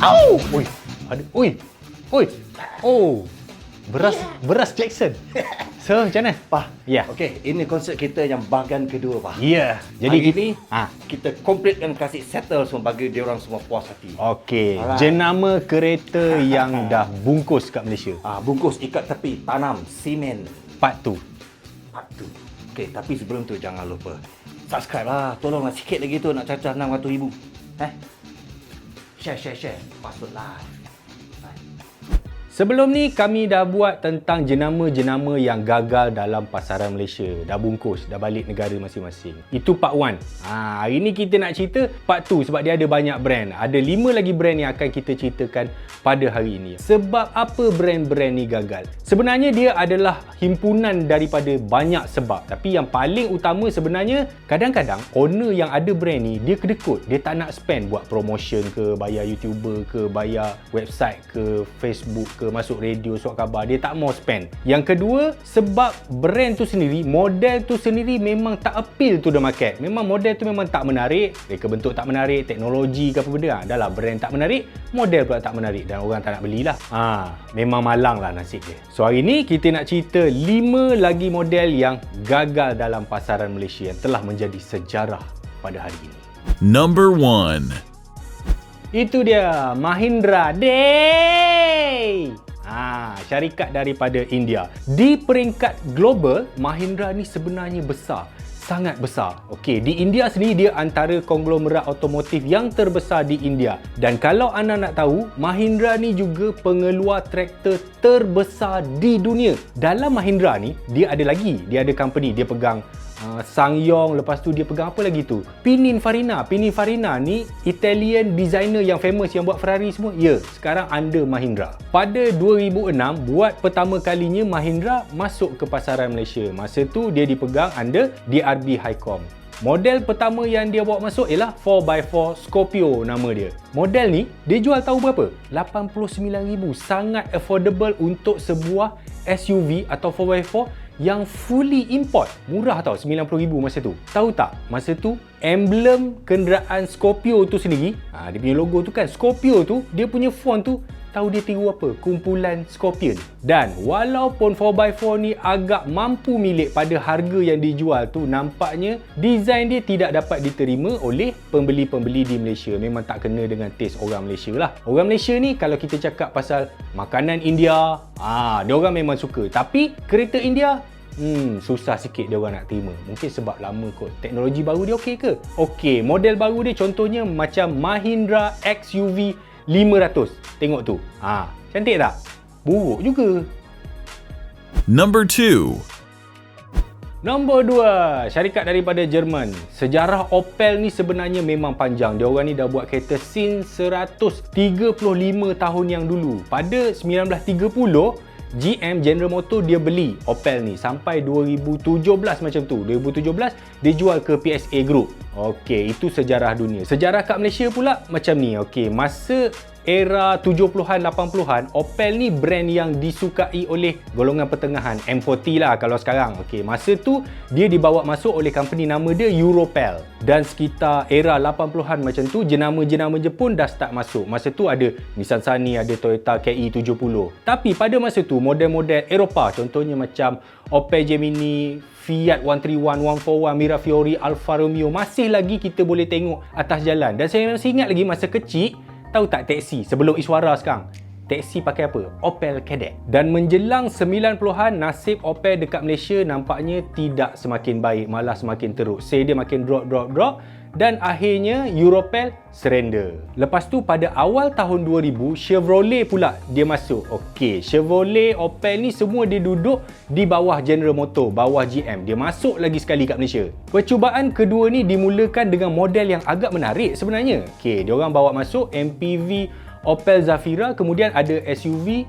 Au! Oi. Ada. Oi. Oi. Oh. Beras Jackson. So, macam mana? Pak, Ya. okey, ini konsert kita yang bahagian kedua, Pak. Ya. Jadi Hari ini ah. kita completekan kasih settle semua bagi dia orang semua puas hati. Okey, Alright. jenama kereta yang dah bungkus kat Malaysia. Bungkus ikat tepi, tanam, simen, Part 2. part tu. Okey, tapi sebelum tu jangan lupa subscribe lah. Tolonglah sikit lagi tu nak cacah 600,000. Share. Masuk live. Sebelum ni kami dah buat tentang jenama-jenama yang gagal dalam pasaran Malaysia. Dah bungkus, dah balik negara masing-masing. Itu part 1. Hari ni kita nak cerita part 2 sebab dia ada banyak brand. Ada 5 lagi brand yang akan kita ceritakan pada hari ini. Sebab apa brand-brand ni gagal? Sebenarnya dia adalah himpunan daripada banyak sebab. Tapi yang paling utama sebenarnya, kadang-kadang owner yang ada brand ni, dia kedekut. Dia tak nak spend buat promotion ke, bayar YouTuber ke, bayar website ke, Facebook ke, masuk radio, surat khabar. Dia tak mau spend. Yang kedua, sebab brand tu sendiri, model tu sendiri memang tak appeal to the market. Memang model tu memang tak menarik. Reka bentuk tak menarik, teknologi ke apa benda. Dah lah, brand tak menarik, model pula tak menarik dan orang tak nak belilah. Memang malang lah nasib dia. So hari ni kita nak cerita 5 lagi model yang gagal dalam pasaran Malaysia yang telah menjadi sejarah pada hari ini. Number 1. Itu dia, Mahindra Day. Syarikat daripada India. Di peringkat global, Mahindra ni sebenarnya besar. Sangat besar. Okey, di India sendiri dia antara konglomerat automotif yang terbesar di India. Dan kalau anda nak tahu, Mahindra ni juga pengeluar traktor terbesar di dunia. Dalam Mahindra ni, dia ada lagi. Dia ada company, dia pegang SsangYong, lepas tu dia pegang apa lagi tu? Pininfarina. Pininfarina ni Italian designer yang famous yang buat Ferrari semua. Ya, sekarang under Mahindra. Pada 2006, buat pertama kalinya Mahindra masuk ke pasaran Malaysia. Masa tu dia dipegang under DRB Highcom. Model pertama yang dia bawa masuk ialah 4x4 Scorpio nama dia. Model ni, dia jual tahu berapa? 89,000. Sangat affordable untuk sebuah SUV atau 4x4 yang fully import. Murah tau, 90,000 masa tu. Tahu tak, masa tu emblem kenderaan Scorpio tu sendiri, dia punya logo tu kan, Scorpio tu, dia punya font tu, tahu dia tiru apa? Kumpulan Scorpion. Dan walaupun 4x4 ni agak mampu milik pada harga yang dijual tu, nampaknya design dia tidak dapat diterima oleh pembeli-pembeli di Malaysia. Memang tak kena dengan taste orang Malaysia lah. Orang Malaysia ni kalau kita cakap pasal makanan India, dia orang memang suka. Tapi kereta India, susah sikit dia orang nak terima. Mungkin sebab lama kot. Teknologi baru dia okey ke? Okey, model baru dia contohnya macam Mahindra XUV 500. Tengok tu. Cantik tak? Buruk juga. Number 2. Nombor 2, syarikat daripada Jerman. Sejarah Opel ni sebenarnya memang panjang. Dia orang ni dah buat kereta since 135 tahun yang dulu. Pada 1930, GM, General Motors, dia beli Opel ni sampai 2017 macam tu. 2017 dia jual ke PSA Group. Okey, itu sejarah dunia. Sejarah kat Malaysia pula macam ni. Okey, masa era 70-an, 80-an, Opel ni brand yang disukai oleh golongan pertengahan, M40 lah kalau sekarang. Okey, masa tu dia dibawa masuk oleh company nama dia Europel. Dan sekitar era 80-an macam tu, jenama-jenama je pun dah start masuk. Masa tu ada Nissan Sunny, ada Toyota KE70. Tapi pada masa tu model-model Eropah, contohnya macam Opel Gemini, Fiat 131, 141, Mirafiori, Alfa Romeo, masih lagi kita boleh tengok atas jalan. Dan saya masih ingat lagi masa kecil, tahu tak teksi sebelum Iswara sekarang? Teksi pakai apa? Opel Kadett. Dan menjelang 90-an, nasib Opel dekat Malaysia nampaknya tidak semakin baik, malah semakin teruk. Sale dia makin drop. Dan akhirnya Europel surrender. Lepas tu pada awal tahun 2000, Chevrolet pula dia masuk. Okey, Chevrolet, Opel ni semua dia duduk di bawah General Motors, bawah GM. Dia masuk lagi sekali kat Malaysia. Percubaan kedua ni dimulakan dengan model yang agak menarik sebenarnya. Okey, dia orang bawa masuk MPV Opel Zafira, kemudian ada SUV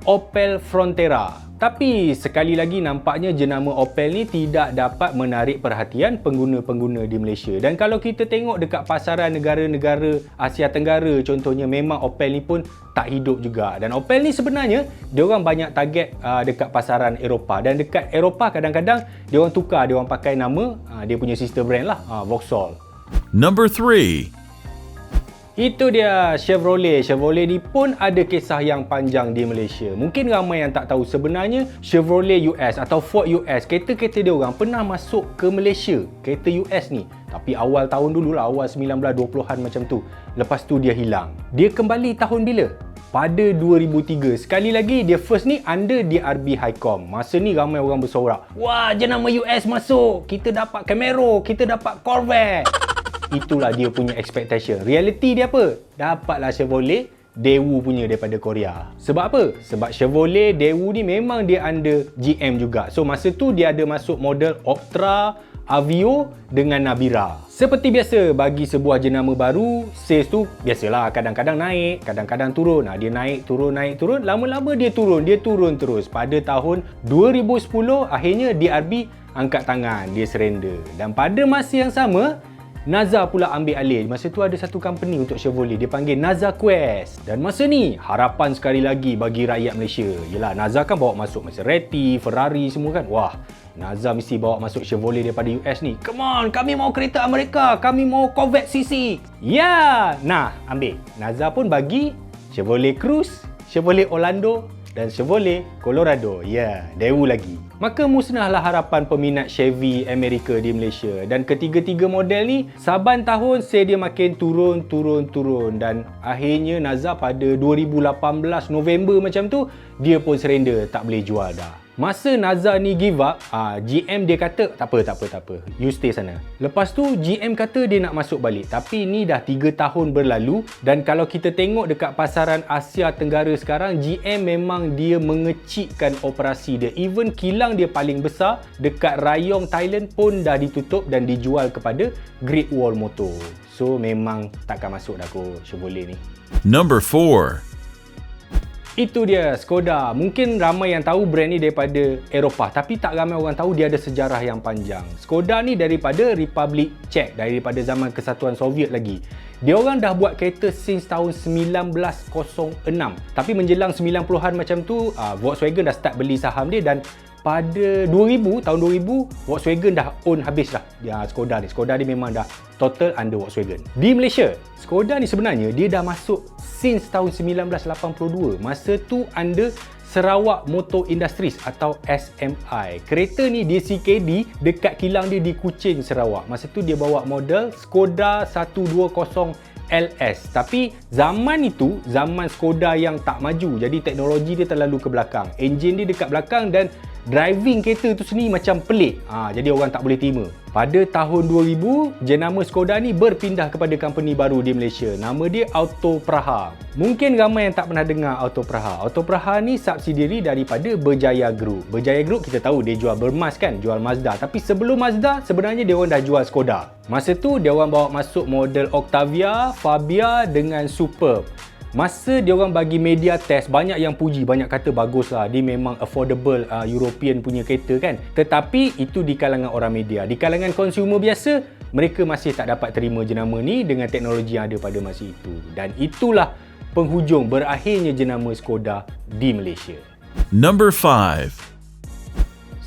Opel Frontera. Tapi sekali lagi nampaknya jenama Opel ni tidak dapat menarik perhatian pengguna-pengguna di Malaysia. Dan kalau kita tengok dekat pasaran negara-negara Asia Tenggara contohnya, memang Opel ni pun tak hidup juga. Dan Opel ni sebenarnya dia orang banyak target dekat pasaran Eropah. Dan dekat Eropah kadang-kadang dia orang tukar, dia orang pakai nama dia punya sister brand lah, Vauxhall. Number 3. Itu dia Chevrolet. Chevrolet ni pun ada kisah yang panjang di Malaysia. Mungkin ramai yang tak tahu sebenarnya Chevrolet US atau Ford US, kereta-kereta dia orang pernah masuk ke Malaysia, kereta US ni. Tapi awal tahun dulu lah, awal 1920-an macam tu. Lepas tu dia hilang. Dia kembali tahun bila? Pada 2003. Sekali lagi dia first ni under DRB Highcom. Masa ni ramai orang bersorak, wah, jenama US masuk, kita dapat Camaro, kita dapat Corvette. Itulah dia punya expectation. Reality dia apa? Dapatlah Chevrolet Daewoo punya daripada Korea. Sebab apa? Sebab Chevrolet Daewoo ni memang dia under GM juga. So masa tu dia ada masuk model Optra, Aveo dengan Navira. Seperti biasa bagi sebuah jenama baru, sales tu biasalah kadang-kadang naik, kadang-kadang turun. Dia naik turun, lama-lama dia turun terus. Pada tahun 2010 akhirnya DRB angkat tangan, dia surrender. Dan pada masa yang sama Naza pula ambil alih. Masa tu ada satu company untuk Chevrolet, dia panggil Naza Quest. Dan masa ni harapan sekali lagi bagi rakyat Malaysia. Yelah, Naza kan bawa masuk Maserati, Ferrari semua kan. Wah, Naza mesti bawa masuk Chevrolet daripada US ni. Come on, kami mau kereta Amerika, kami mau Corvette CC. Ya, nah ambil. Naza pun bagi Chevrolet Cruze, Chevrolet Orlando dan Chevrolet Colorado. Ya, Daewoo lagi. Maka musnahlah harapan peminat Chevy Amerika di Malaysia. Dan ketiga-tiga model ni saban tahun sale dia makin turun. Dan akhirnya Naza pada 2018 November macam tu, dia pun surrender, tak boleh jual dah. Masa Naza ni give up, GM dia kata tak apa, you stay sana. Lepas tu GM kata dia nak masuk balik. Tapi ni dah 3 tahun berlalu. Dan kalau kita tengok dekat pasaran Asia Tenggara sekarang, GM memang dia mengecikkan operasi dia. Even kilang dia paling besar dekat Rayong Thailand pun dah ditutup dan dijual kepada Great Wall Motor. So memang takkan masuk dah kot Chevrolet ni. Number 4. Itu dia Skoda. Mungkin ramai yang tahu brand ni daripada Eropah, tapi tak ramai orang tahu dia ada sejarah yang panjang. Skoda ni daripada Republic Czech, daripada zaman Kesatuan Soviet lagi. Dia orang dah buat kereta since tahun 1906. Tapi menjelang 90-an macam tu, Volkswagen dah start beli saham dia. Dan pada tahun 2000, Volkswagen dah own habis dah Skoda ni. Skoda ni memang dah total under Volkswagen. Di Malaysia, Skoda ni sebenarnya dia dah masuk since tahun 1982. Masa tu under Sarawak Motor Industries atau SMI. Kereta ni dia CKD dekat kilang dia di Kuching, Sarawak. Masa tu dia bawa model Skoda 120 LS. Tapi zaman itu, zaman Skoda yang tak maju. Jadi teknologi dia terlalu ke belakang. Enjin dia dekat belakang dan driving kereta tu sendiri macam pelik. Jadi orang tak boleh terima. Pada tahun 2000, jenama Skoda ni berpindah kepada company baru di Malaysia. Nama dia Auto Praha. Mungkin ramai yang tak pernah dengar Auto Praha. Auto Praha ni subsidiary daripada Berjaya Group. Berjaya Group kita tahu dia jual Bermas kan, jual Mazda. Tapi sebelum Mazda, sebenarnya dia orang dah jual Skoda. Masa tu dia orang bawa masuk model Octavia, Fabia dengan Superb. Masa dia orang bagi media test, banyak yang puji, banyak kata baguslah, dia memang affordable European punya kereta kan. Tetapi itu di kalangan orang media. Di kalangan consumer biasa, mereka masih tak dapat terima jenama ni dengan teknologi yang ada pada masa itu. Dan itulah penghujung berakhirnya jenama Skoda di Malaysia. Number 5.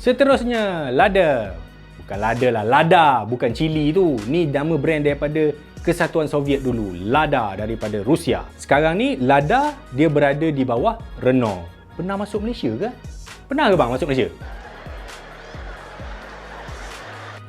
Seterusnya, Lada. Bukan Lada lah, Lada, bukan Chili tu. Ni nama brand daripada Kesatuan Soviet dulu, Lada daripada Rusia. Sekarang ni Lada dia berada di bawah Renault. Pernah masuk Malaysia ke? Pernah ke bang masuk Malaysia?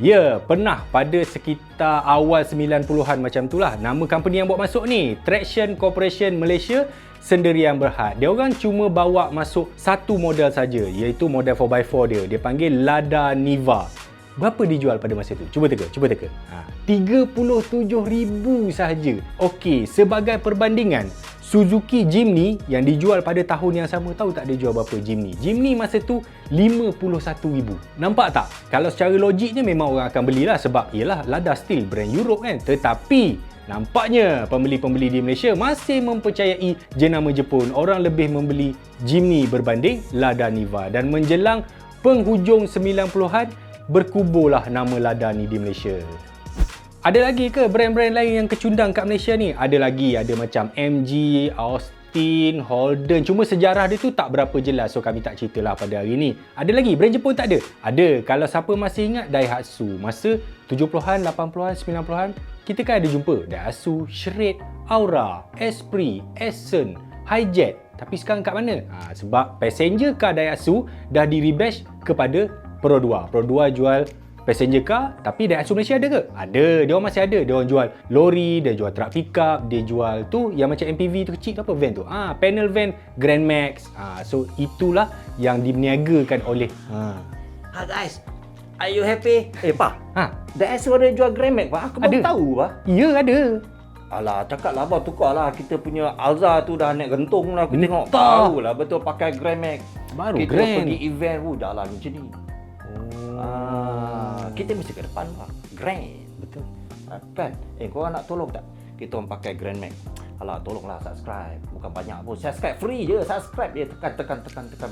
Ya, pernah pada sekitar awal 90-an macam tu lah. Nama company yang buat masuk ni, Traction Corporation Malaysia Sendirian Berhad. Dia orang cuma bawa masuk satu model saja, iaitu model 4x4 dia. Dia panggil Lada Niva. Berapa dijual pada masa tu? Cuba teka. 37,000 sahaja. Okey, sebagai perbandingan, Suzuki Jimny yang dijual pada tahun yang sama, tahu tak dia jual berapa Jimny? Jimny masa tu 51,000. Nampak tak? Kalau secara logiknya memang orang akan belilah sebab ialah Lada still brand Europe kan. Tetapi nampaknya pembeli-pembeli di Malaysia masih mempercayai jenama Jepun. Orang lebih membeli Jimny berbanding Lada Niva, dan menjelang penghujung 90-an berkuburlah nama Lada ni di Malaysia. Ada lagi ke brand-brand lain yang kecundang kat Malaysia ni? Ada lagi, ada macam MG, Austin, Holden. Cuma sejarah dia tu tak berapa jelas, so kami tak ceritalah pada hari ni. Ada lagi, brand Jepun tak ada? Ada. Kalau siapa masih ingat Daihatsu, masa 70-an, 80-an, 90-an, kita kan ada jumpa Daihatsu, Shred, Aura, Esprit, Essence, Hijet. Tapi sekarang kat mana? Sebab passenger car Daihatsu dah di-rebash kepada Pro 2. Pro 2 jual passenger car, tapi Daihatsu Malaysia ada ke? Ada, dia orang masih ada. Dia orang jual lori, dia jual truck pickup, dia jual tu yang macam MPV tu kecil tu, apa van tu? Panel van Grand Max. So itulah yang diniagakan oleh Guys, are you happy? Pa, Daihatsu ada jual Grand Max, Aku Ada. baru tahu, Ya, ada. Alah, cakap lah abang, tukar lah. Kita punya Alza tu dah naik gentung lah. Aku tengok, Entah. baru lah betul pakai Grand Max. Baru kita Grand. pergi event, dah lah macam ni. Kita mesti ke depan, Grand. Betul. Kan? Korang nak tolong tak? Kita orang pakai Grand Max. Alah, tolonglah subscribe. Bukan banyak pun. Subscribe free je. Subscribe dia. Tekan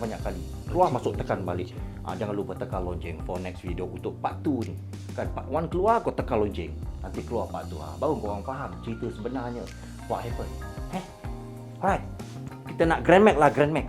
banyak kali. Keluar masuk tekan balik. Jangan lupa tekan lonceng for next video untuk part 2 ni. Kan part 1 keluar, kau tekan lonceng. Nanti keluar part 2. Baru korang faham cerita sebenarnya. What happened? Alright. Kita nak Grand Max lah, Grand Max.